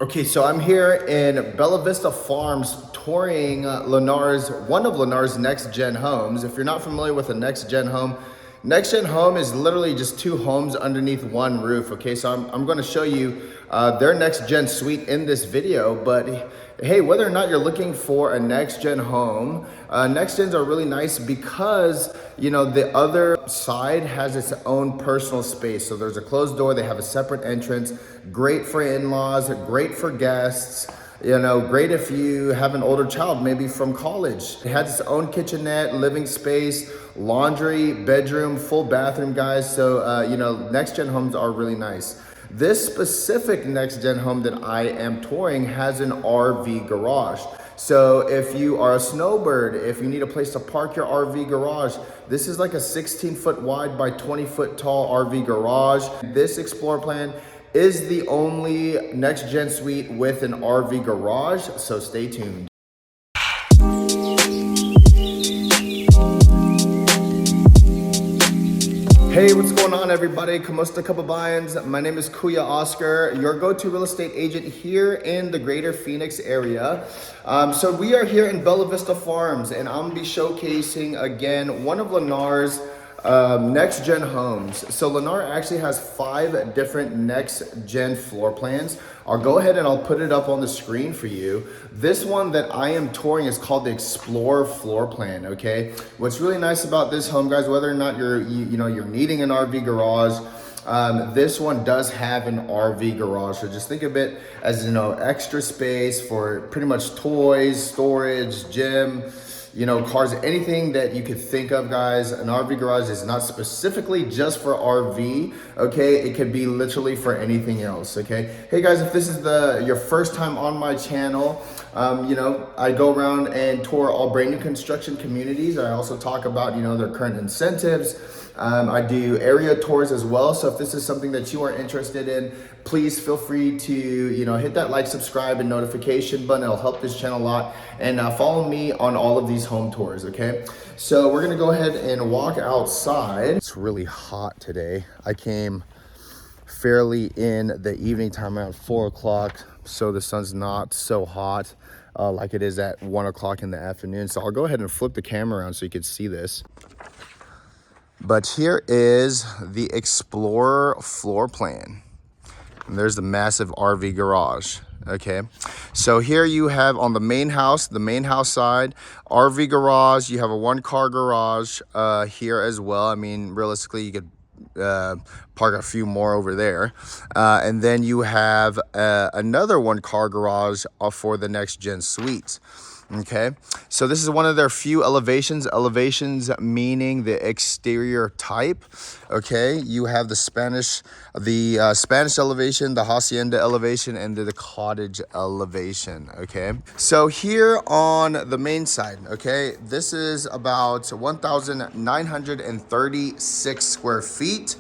Okay, so I'm here in Bella Vista Farms touring one of Lennar's next-gen homes. If you're not familiar with a next-gen home, next-gen home is literally just two homes underneath one roof. Okay, so I'm going to show you their next-gen suite in this video, but hey, whether or not you're looking for a next-gen home, next-gens are really nice because, you know, the other side has its own personal space. So there's a closed door, they have a separate entrance, great for in-laws, great for guests, you know, great if you have an older child, maybe from college. It has its own kitchenette, living space, laundry, bedroom, full bathroom, guys. So, you know, next-gen homes are really nice. This specific next-gen home that I am touring has an RV garage. So if you are a snowbird, if you need a place to park your RV garage, this is like a 16-foot wide by 20-foot tall RV garage. This Explore Plan is the only next-gen suite with an RV garage, so stay tuned. Hey, what's going on, everybody? Kamusta Kababayans. My name is Kuya Oscar, your go-to real estate agent here in the greater Phoenix area. So we are here in Bella Vista Farms, and I'm gonna be showcasing again one of Lennar's next-gen homes. So Lennar actually has 5 different next-gen floor plans. I'll go ahead and I'll put it up on the screen for you. This one that I am touring is called the Explore Floor Plan, okay? What's really nice about this home, guys, whether or not you're needing an RV garage, this one does have an RV garage. So just think of it as, you know, extra space for pretty much toys, storage, gym, you know, cars, anything that you could think of, guys. An RV garage is not specifically just for RV, okay? It could be literally for anything else, okay? Hey guys, if this is your first time on my channel, you know, I go around and tour all brand new construction communities. I also talk about, you know, their current incentives. I do area tours as well. So if this is something that you are interested in, please feel free to, you know, hit that like, subscribe, and notification button. It'll help this channel a lot. And follow me on all of these home tours, okay? So we're gonna go ahead and walk outside. It's really hot today. I came fairly in the evening time around 4 o'clock, so the sun's not so hot like it is at 1 o'clock in the afternoon. So I'll go ahead and flip the camera around so you can see this. But here is the Explorer floor plan. And there's the massive RV garage, okay? So here you have on the main house side, RV garage. You have a 1-car garage here as well. I mean, realistically, you could park a few more over there. And then you have another 1-car garage for the next-gen suites. Okay, so this is one of their few elevations meaning the exterior type. Okay, you have the Spanish elevation, the hacienda elevation, and the cottage elevation. Okay, so here on the main side, okay, this is about 1,936 square feet.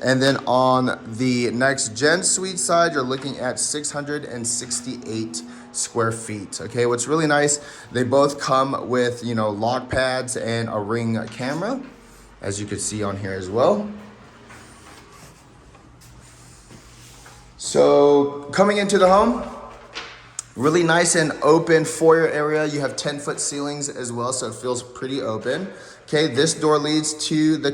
And then on the next gen suite side, you're looking at 668 square feet. Okay, what's really nice, they both come with, you know, lock pads and a ring camera, as you can see on here as well. So coming into the home, really nice and open foyer area. You have 10-foot ceilings as well, so it feels pretty open. Okay, this door leads to the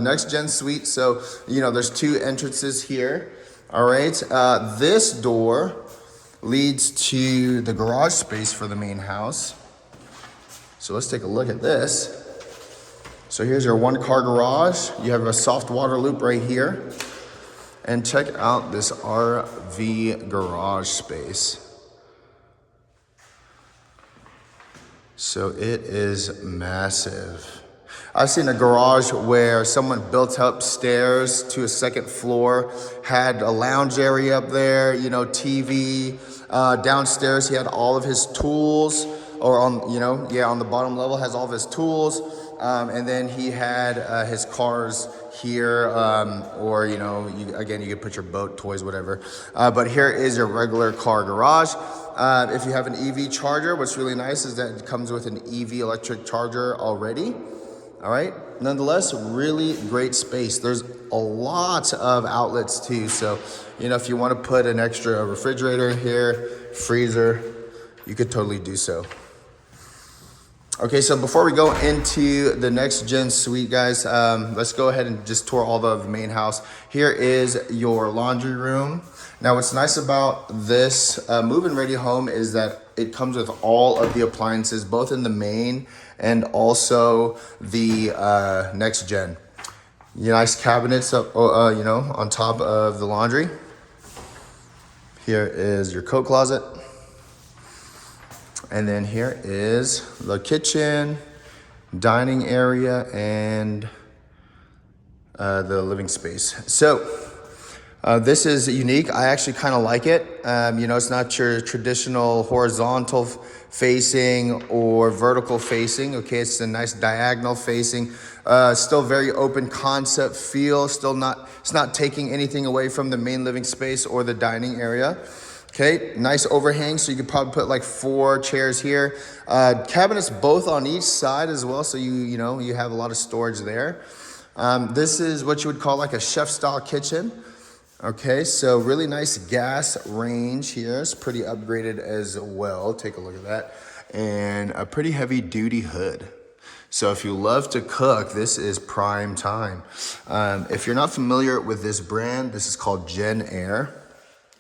next gen suite. So, you know, there's 2 entrances here. All right, this door leads to the garage space for the main house. So let's take a look at this. So here's your 1-car garage. You have a soft water loop right here. And check out this RV garage space. So it is massive. I've seen a garage where someone built up stairs to a 2nd floor, had a lounge area up there, you know, TV. Downstairs, he had all of his tools, or on, you know, yeah, on the bottom level has all of his tools. And then he had his cars here, or, you know, you could put your boat, toys, whatever. But here is your regular car garage. If you have an EV charger, what's really nice is that it comes with an EV electric charger already. All right, nonetheless, really great space. There's a lot of outlets too. So, you know, if you want to put an extra refrigerator here, freezer, you could totally do so. Okay, so before we go into the next gen suite, guys, let's go ahead and just tour all the main house. Here is your laundry room. Now, what's nice about this move-in ready home is that it comes with all of the appliances, both in the main and also the next gen. Nice cabinets up, you know, on top of the laundry. Here is your coat closet. And then here is the kitchen, dining area, and the living space. So this is unique. I actually kind of like it. You know, it's not your traditional horizontal facing or vertical facing. Okay, it's a nice diagonal facing. Still very open concept feel. It's not taking anything away from the main living space or the dining area. Okay, nice overhang, so you could probably put like 4 chairs here. Cabinets both on each side as well, so you know you have a lot of storage there. This is what you would call like a chef-style kitchen. Okay, so really nice gas range here. It's pretty upgraded as well. Take a look at that. And a pretty heavy duty hood. So if you love to cook, this is prime time. If you're not familiar with this brand, this is called Gen Air.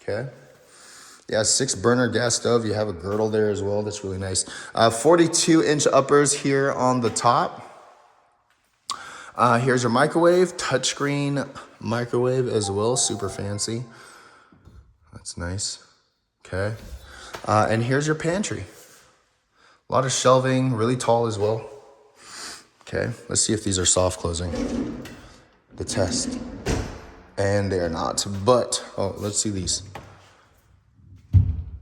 Okay. Yeah, 6-burner gas stove. You have a girdle there as well. That's really nice. 42-inch uppers here on the top. Here's your microwave, touchscreen microwave as well. Super fancy. That's nice. Okay. And here's your pantry. A lot of shelving, really tall as well. Okay, let's see if these are soft closing. The test. And they are not. But, oh, let's see these.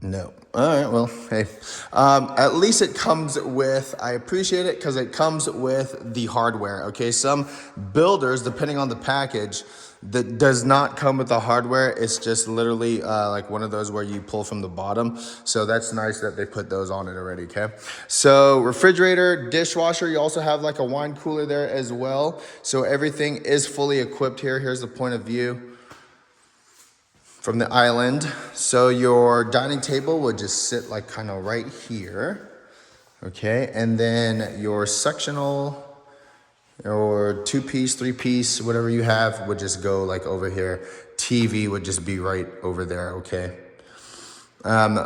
No. All right, well, hey. At least it comes with, I appreciate it because it comes with the hardware, okay? Some builders, depending on the package, that does not come with the hardware. It's just literally like one of those where you pull from the bottom. So that's nice that they put those on it already, okay? So refrigerator, dishwasher, you also have like a wine cooler there as well. So everything is fully equipped here. Here's the point of view from the island. So your dining table would just sit like kind of right here, okay? And then your sectional or 2-piece, 3-piece, whatever you have would just go like over here. TV would just be right over there, okay?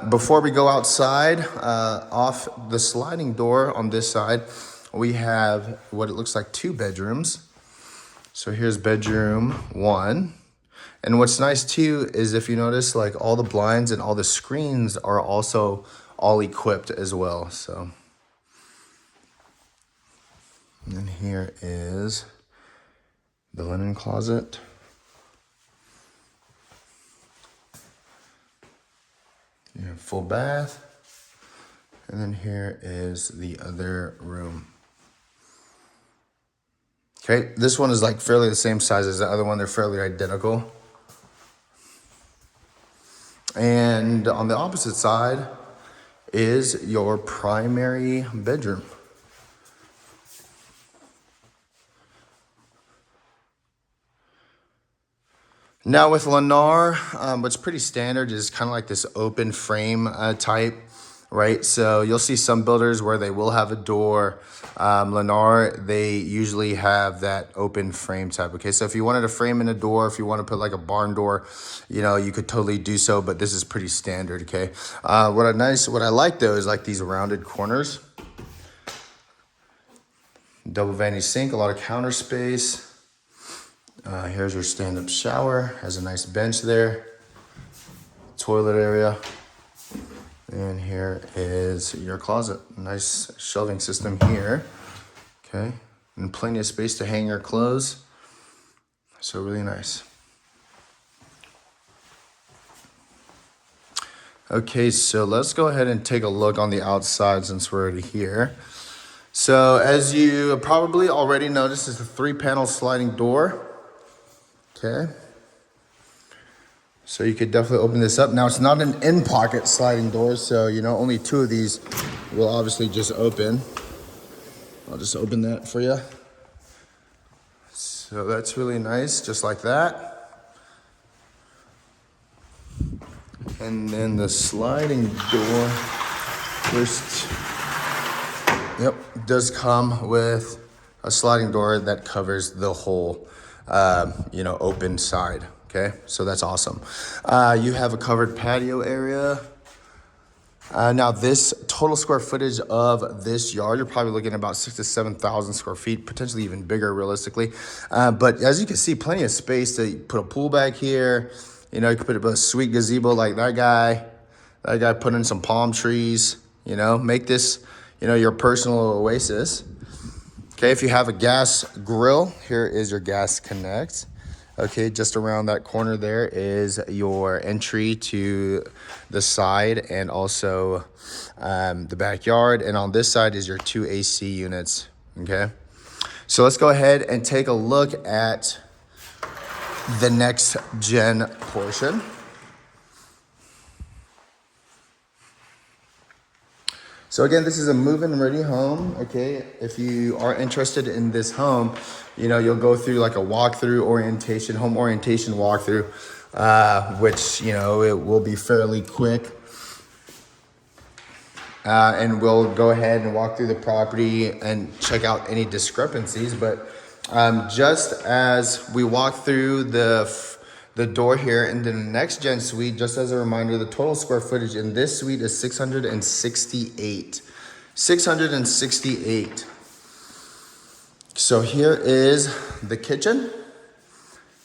Before we go outside, off the sliding door on this side, we have what it looks like 2 bedrooms. So here's bedroom 1. And what's nice too is if you notice, like all the blinds and all the screens are also all equipped as well. So, and then here is the linen closet. You have full bath. And then here is the other room. Okay, this one is like fairly the same size as the other one. They're fairly identical. And on the opposite side is your primary bedroom. Now with Lennar, what's pretty standard is kind of like this open frame type, right? So you'll see some builders where they will have a door. Lennar, they usually have that open frame type. Okay, so if you wanted to frame in a door, if you want to put like a barn door, you know, you could totally do so, but this is pretty standard, okay? What I like though is like these rounded corners. Double vanity sink, a lot of counter space. Here's your stand-up shower, has a nice bench there. Toilet area. And here is your closet. Nice shelving system here. Okay. And plenty of space to hang your clothes. So really nice. Okay, so let's go ahead and take a look on the outside since we're already here. So as you probably already noticed, it's a 3-panel sliding door. Okay. So you could definitely open this up. Now it's not an in-pocket sliding door, so you know only 2 of these will obviously just open. I'll just open that for you. So that's really nice, just like that. And then the sliding door first, yep, does come with a sliding door that covers the whole, open side. Okay, so that's awesome. You have a covered patio area. Now this total square footage of this yard, you're probably looking at about 6,000 to 7,000 square feet, potentially even bigger realistically. But as you can see, plenty of space to put a pool back here. You know, you could put a sweet gazebo like that guy. That guy put in some palm trees, make this, your personal oasis. Okay, if you have a gas grill, here is your gas connect. Okay, just around that corner there is your entry to the side and also the backyard. And on this side is your 2 AC units, okay? So let's go ahead and take a look at the next gen portion. So again, this is a move-in ready home, okay? If you are interested in this home, you'll go through like a walkthrough orientation, home orientation walkthrough, which, it will be fairly quick. And we'll go ahead and walk through the property and check out any discrepancies. But just as we walk through the door here in the next gen suite, just as a reminder, the total square footage in this suite is 668. 668. So here is the kitchen.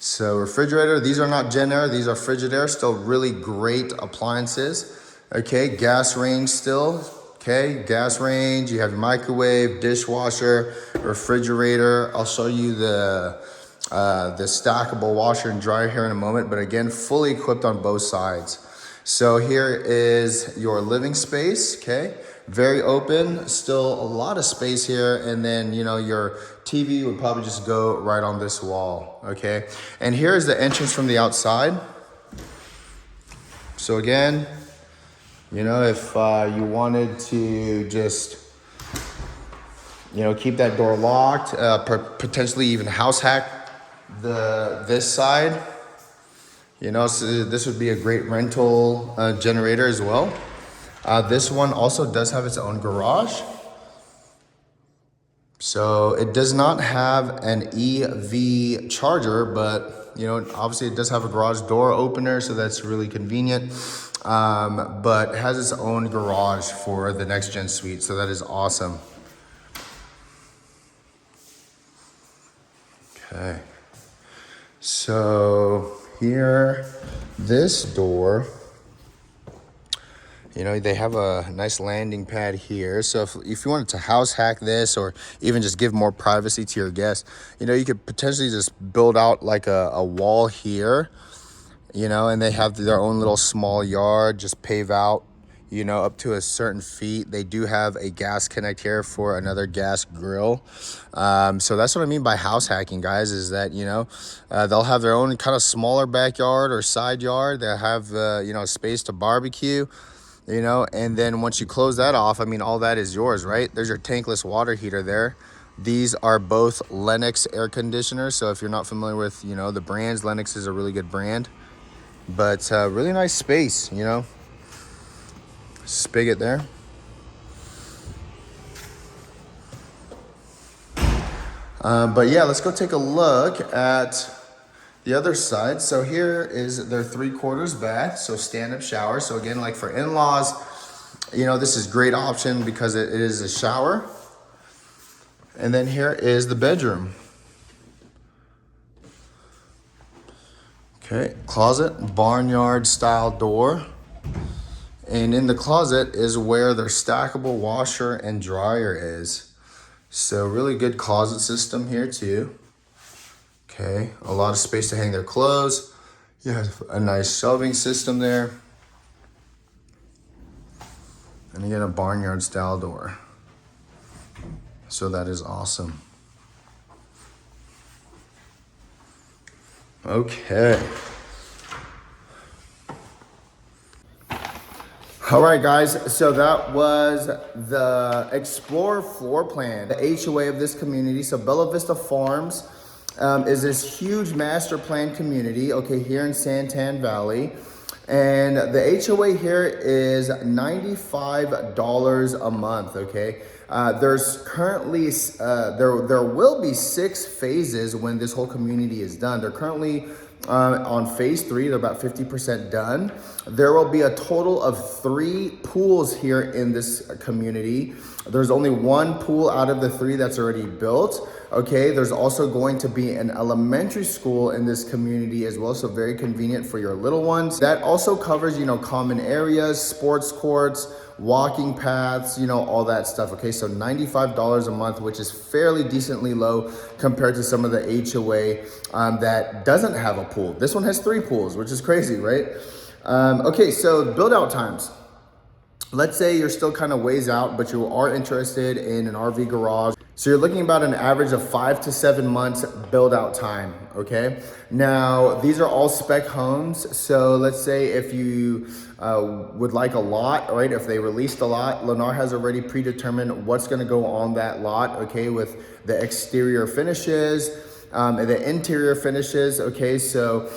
So refrigerator, these are not Gen-Air, these are Frigidaire, still really great appliances. Okay, gas range still. Okay, gas range, you have your microwave, dishwasher, refrigerator. I'll show you the stackable washer and dryer here in a moment, but again, fully equipped on both sides. So here is your living space, okay? Very open, still a lot of space here, and then, your TV would probably just go right on this wall, okay? And here is the entrance from the outside. So again, if you wanted to just, keep that door locked, potentially even house hack this side, so this would be a great rental generator as well. This one also does have its own garage. So it does not have an EV charger, but obviously it does have a garage door opener, so that's really convenient. But it has its own garage for the next gen suite, so that is awesome. Okay. So here, this door, they have a nice landing pad here. So if you wanted to house hack this or even just give more privacy to your guests, you could potentially just build out like a wall here, and they have their own little small yard, just pave out, up to a certain feet. They do have a gas connect here for another gas grill. So that's what I mean by house hacking, guys, is that, they'll have their own kind of smaller backyard or side yard. They'll have, space to barbecue, and then once you close that off, all that is yours, right? There's your tankless water heater there. These are both Lennox air conditioners. So if you're not familiar with, the brands, Lennox is a really good brand, but really nice space, spigot there. But yeah, let's go take a look at the other side. So here is their 3/4 bath, so stand-up shower. So again, like for in-laws, this is a great option because it is a shower. And then here is the bedroom. Okay, closet, barnyard style door. And in the closet is where their stackable washer and dryer is. So really good closet system here too. Okay, a lot of space to hang their clothes. You have a nice shelving system there. And again, a barnyard style door. So that is awesome. Okay. All right, guys, so that was the Explore Floor Plan, the HOA of this community. So Bella Vista Farms, is this huge master plan community, okay, here in Santan Valley. And the HOA here is $95 a month, okay? There's currently, there will be 6 phases when this whole community is done. They're currently on phase 3, they're about 50% done. There will be a total of 3 pools here in this community. There's only 1 pool out of the 3 that's already built. Okay, there's also going to be an elementary school in this community as well, so very convenient for your little ones. That also covers, you know, common areas, sports courts, walking paths, you know, all that stuff. Okay, so $95 a month, which is fairly decently low compared to some of the HOA that doesn't have a pool. This one has 3 pools, which is crazy, right? Okay, so build out times. Let's say you're still kind of ways out, but you are interested in an RV garage. So you're looking about an average of 5 to 7 months build out time, okay? Now, these are all spec homes. So let's say if you would like a lot, right? If they released a lot, Lennar has already predetermined what's gonna go on that lot, okay? With the exterior finishes, and the interior finishes, okay? So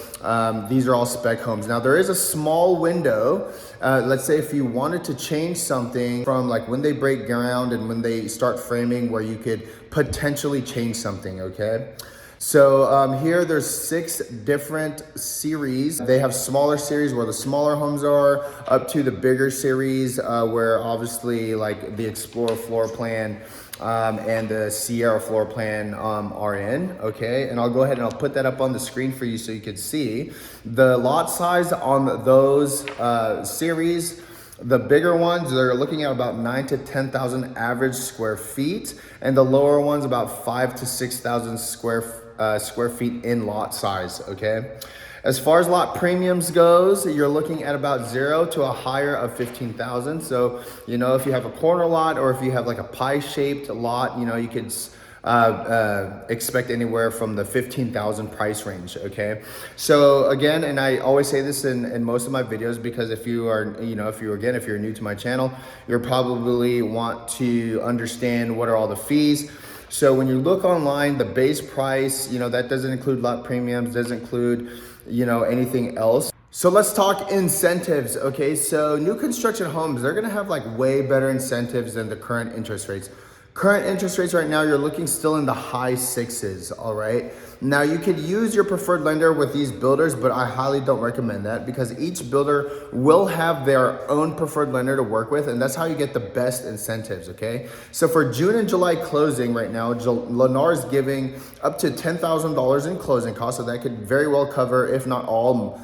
these are all spec homes. Now there is a small window. Let's say if you wanted to change something from like when they break ground and when they start framing, where you could potentially change something, okay? So here there's 6 different series. They have smaller series where the smaller homes are, up to the bigger series where obviously like the Explore Floorplan and the Sierra floor plan are in, okay? And I'll go ahead and I'll put that up on the screen for you so you can see. The lot size on those series, the bigger ones, they're looking at about 9,000 to 10,000 average square feet, and the lower ones about 5,000 to 6,000 square feet in lot size, okay? As far as lot premiums goes, you're looking at about 0 to a higher of 15,000. So, you know, if you have a corner lot or if you have like a pie-shaped lot, you know, you could expect anywhere from the 15,000 price range, okay? So again, and I always say this in most of my videos, because if you are, you know, if you're new to my channel, you'll probably want to understand what are all the fees. So when you look online, the base price, you know, that doesn't include lot premiums, doesn't include, you know, anything else. So let's talk incentives, okay? So new construction homes, they're gonna have like way better incentives than the current interest rates. Current interest rates right now, you're looking still in the high 6s, all right? Now you could use your preferred lender with these builders, but I highly don't recommend that, because each builder will have their own preferred lender to work with, and that's how you get the best incentives, okay? So for June and July closing right now, Lennar is giving up to $10,000 in closing costs, so that could very well cover, if not all,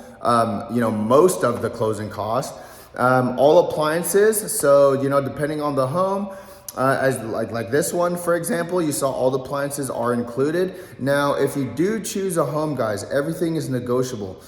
you know, most of the closing costs. All appliances, so, you know, depending on the home, as like this one, for example, you saw all the appliances are included. Now, if you do choose a home, guys, everything is negotiable.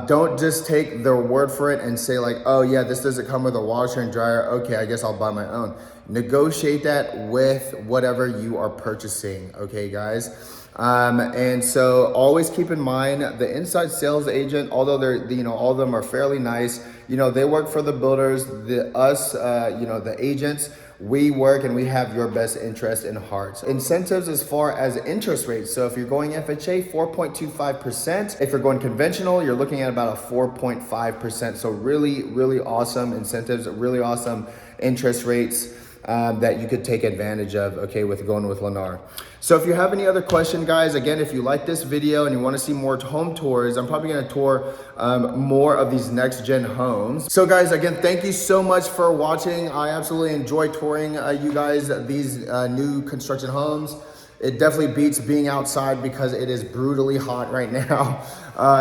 Don't just take their word for it and say like, oh yeah, this doesn't come with a washer and dryer. Okay, I guess I'll buy my own. Negotiate that with whatever you are purchasing, okay, guys? And so always keep in mind the inside sales agent, although they're, you know, all of them are fairly nice, you know, they work for the builders, you know, the agents, we work and we have your best interest in heart. Incentives as far as interest rates. So if you're going FHA, 4.25%. If you're going conventional, you're looking at about a 4.5%. So really, really awesome incentives, really awesome interest rates that you could take advantage of, okay, with going with Lennar. So if you have any other question, guys, again, if you like this video and you want to see more home tours, I'm probably going to tour more of these next gen homes. So guys, again, thank you so much for watching. I absolutely enjoy touring you guys these new construction homes. It definitely beats being outside because it is brutally hot right now.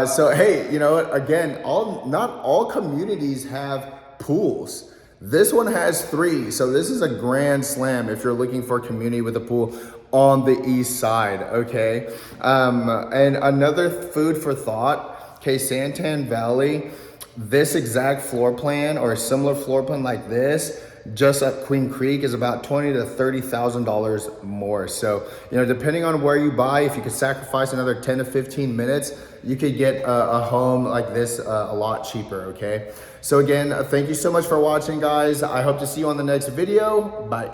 So hey, you know what, again, not all communities have pools. This one has 3, so this is a grand slam if you're looking for a community with a pool on the east side, okay? And another food for thought, okay, Santan Valley, this exact floor plan or a similar floor plan like this, just at Queen Creek, is about $20,000 to $30,000 more. So, you know, depending on where you buy, if you could sacrifice another 10 to 15 minutes, you could get a home like this a lot cheaper, okay? So again, thank you so much for watching, guys. I hope to see you on the next video. Bye.